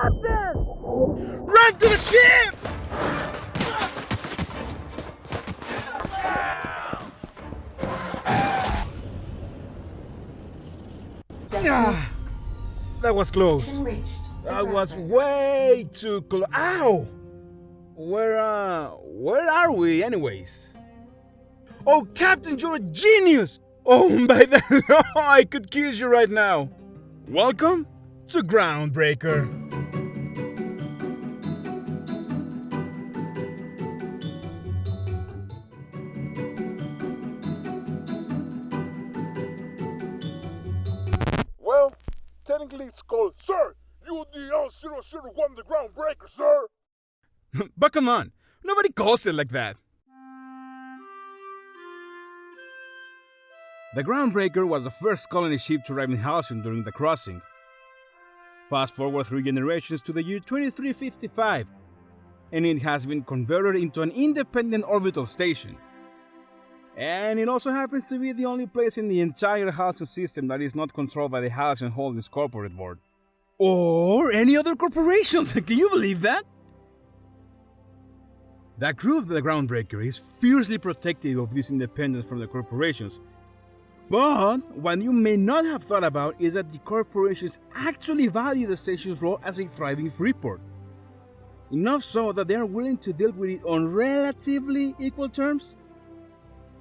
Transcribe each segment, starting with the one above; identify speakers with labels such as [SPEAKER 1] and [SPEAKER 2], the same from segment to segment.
[SPEAKER 1] Captain! Run to the ship! That was close. That was way too close. Ow! Where are we anyways? Oh, Captain, you're a genius! Oh, by the law, I could kiss you right now. Welcome to GroundBreaker.
[SPEAKER 2] Well, technically it's called, Sir, UDL-001 the GroundBreaker, sir.
[SPEAKER 1] But come on, nobody calls it like that. The GroundBreaker was the first colony ship to arrive in Halcyon during the crossing. Fast forward 3 generations to the year 2355, and it has been converted into an independent orbital station. And it also happens to be the only place in the entire Halcyon system that is not controlled by the Halcyon Holdings corporate board. Or any other corporations, can you believe that? The crew of the GroundBreaker is fiercely protective of this independence from the corporations. But what you may not have thought about is that the corporations actually value the station's role as a thriving freeport. Enough so that they are willing to deal with it on relatively equal terms.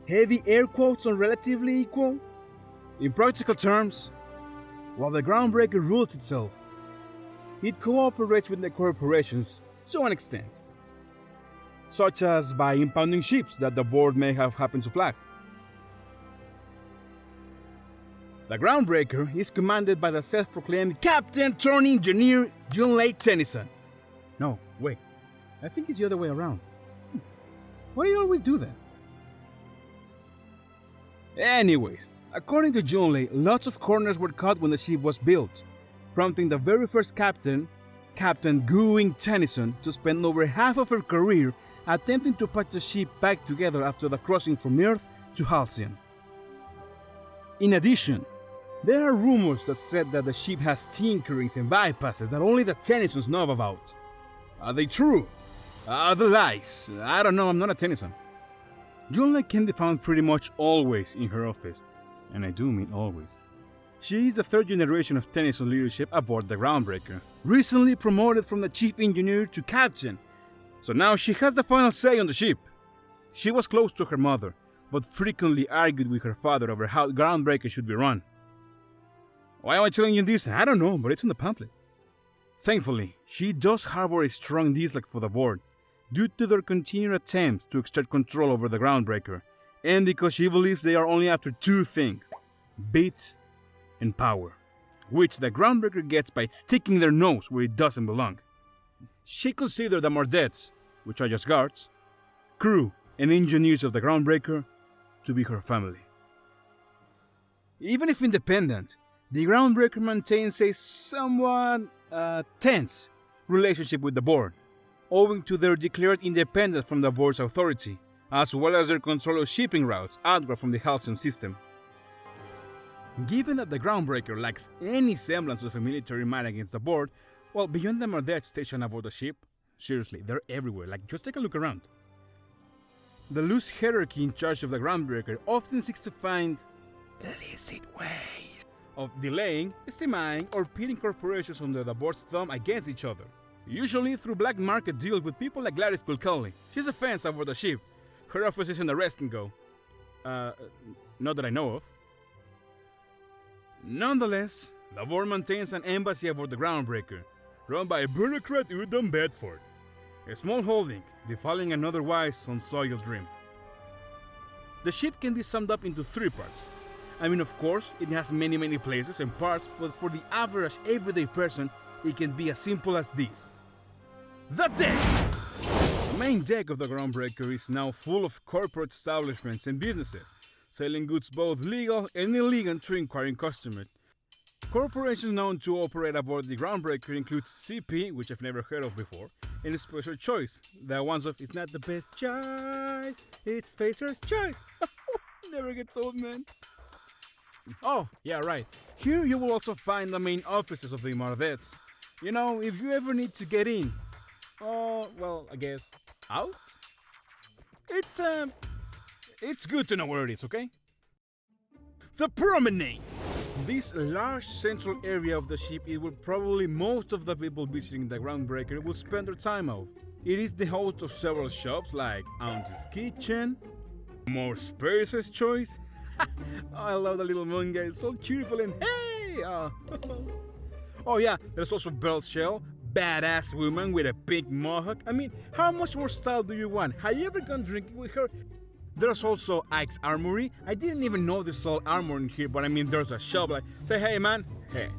[SPEAKER 1] Heavy air quotes on relatively equal. In practical terms, while the GroundBreaker rules itself, it cooperates with the corporations to an extent, such as by impounding ships that the board may have happened to flag. The GroundBreaker is commanded by the self-proclaimed Captain turned Engineer Junlei Tennyson. No, wait, I think it's the other way around. Why do you always do that? Anyways, according to Junlei, lots of corners were cut when the ship was built, prompting the very first captain, Captain Gooing Tennyson, to spend over half of her career attempting to patch the ship back together after the crossing from Earth to Halcyon. In addition, there are rumors that said that the ship has tinkerings and bypasses that only the Tennysons know about. Are they true? Are they lies? I don't know, I'm not a Tennyson. Junlei can be found pretty much always in her office, and I do mean always. She is the 3rd generation of Tennyson leadership aboard the GroundBreaker, recently promoted from the chief engineer to captain, so now she has the final say on the ship. She was close to her mother, but frequently argued with her father over how GroundBreaker should be run. Why am I telling you this? I don't know, but it's in the pamphlet. Thankfully, she does harbor a strong dislike for the board, due to their continued attempts to exert control over the GroundBreaker, and because she believes they are only after 2 things, bits and power, which the GroundBreaker gets by sticking their nose where it doesn't belong. She considered the Mordettes, which are just guards, crew, and engineers of the GroundBreaker to be her family. Even if independent, the GroundBreaker maintains a somewhat tense relationship with the board, owing to their declared independence from the board's authority, as well as their control of shipping routes outward from the Halcyon system. Given that the GroundBreaker lacks any semblance of a military might against the board, well, beyond the Mordet station aboard the ship, seriously, they're everywhere, just take a look around. The loose hierarchy in charge of the GroundBreaker often seeks to find illicit ways of delaying, stymieing, or pitting corporations under the board's thumb against each other. Usually through black market deals with people like Gladys Kulkali. She's a fence aboard the ship. Her office is in the rest and go. Not that I know of. Nonetheless, the board maintains an embassy aboard the GroundBreaker, run by bureaucrat Udom Bedford, a small holding, defiling an otherwise unsoiled dream. The ship can be summed up into 3 parts. I mean, of course, it has many places and parts, but for the average everyday person, it can be as simple as this. The deck! The main deck of the GroundBreaker is now full of corporate establishments and businesses, selling goods both legal and illegal to inquiring customers. Corporations known to operate aboard the GroundBreaker include CP, which I've never heard of before, and Special Choice, the ones of "It's not the best choice, it's Spacer's choice." Never gets old, man. Oh, yeah, right. Here you will also find the main offices of the Mardettes, You know, if you ever need to get in, well, I guess out. It's good to know where it is, okay? The promenade. This large central area of the ship is where probably most of the people visiting the Groundbreaker will spend their time out. It is the host of several shops like Auntie's Kitchen, More Spaces Choice. I love the little moon guy, it's so cheerful and hey! Oh yeah, there's also Belle's Shell, badass woman with a pink mohawk. I mean, how much more style do you want? Have you ever gone drinking with her? There's also Ike's Armory. I didn't even know there's all armor in here, but I mean, there's a shop like, say hey man, hey,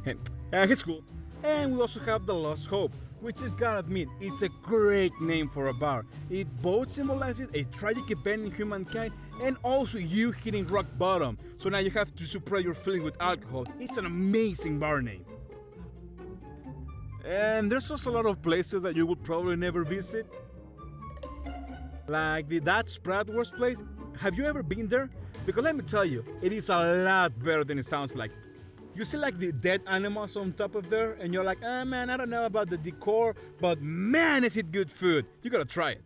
[SPEAKER 1] it's cool. And we also have the Lost Hope, which is gotta admit, it's a great name for a bar. It both symbolizes a tragic event in humankind and also you hitting rock bottom. So now you have to suppress your feelings with alcohol. It's an amazing bar name. And there's also a lot of places that you will probably never visit. Like the That's Bratwurst place. Have you ever been there? Because let me tell you, it is a lot better than it sounds like. You see like the dead animals on top of there and you're like, oh man, I don't know about the decor, but man, is it good food. You gotta try it.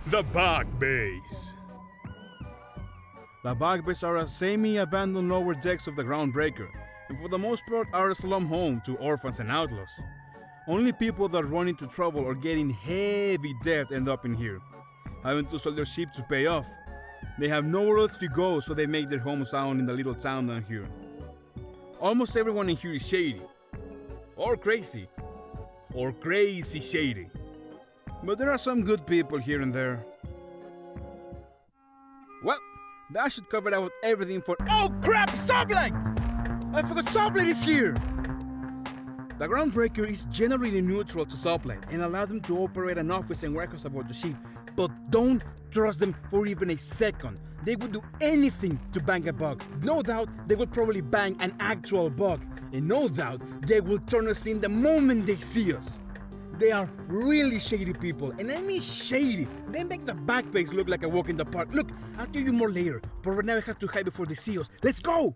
[SPEAKER 1] The Back Bays. The Back Bays are a semi-abandoned lower decks of the Groundbreaker, and for the most part are a slum home to orphans and outlaws. Only people that run into trouble or get in heavy debt end up in here, having to sell their ship to pay off. They have nowhere else to go, so they make their homes down in the little town down here. Almost everyone in here is shady, or crazy shady. But there are some good people here and there. Well, that should cover out everything for— oh crap, Sublight! I forgot Sublight is here! The Groundbreaker is generally neutral to Sublight and allow them to operate an office and warehouse aboard the ship, but don't trust them for even a second. They would do anything to bang a bug. No doubt they will probably bang an actual bug, and no doubt they will turn us in the moment they see us. They are really shady people, and I mean shady. They make the Back Bays look like a walk in the park. Look, I'll tell you more later, but right now I have to hide before they see us. Let's go!